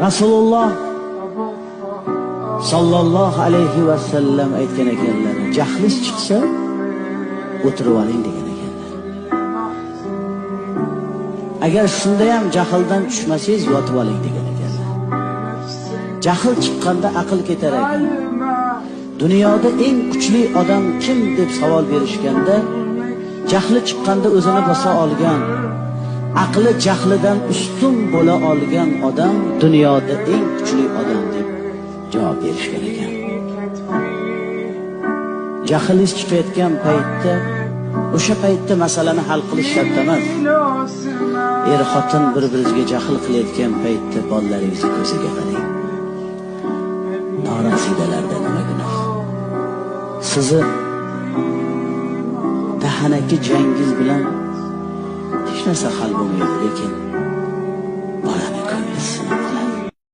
Rasululloh sallallohu alayhi va sallam aytgan ekanlar, jahlingiz chiqsa o'tirib oling degan ekanlar. Agar shunda ham jahldan tushmasangiz yotib oling degan ekanlar. Jahl chiqqanda aql ketar ekan. Dunyoda eng kuchli odam kim deb savol berishganda, jahli chiqqanda o'zini bosa olgan, aqli jahlidan ustun bo'la olgan odam dunyoda eng kuchli odam deb javob berishgan ekan. Jahlingiz chiqayotgan paytda, o'sha paytda masalani hal qilish shart emas. Er-xotin bir-biriga jahl qilayotgan paytda bolalaringizni ko'ziga qarang. Norasidalarda nima gunoh? Sizni dahanaki jangingiz bilan hech narsa hal bo'lmaydi, lekin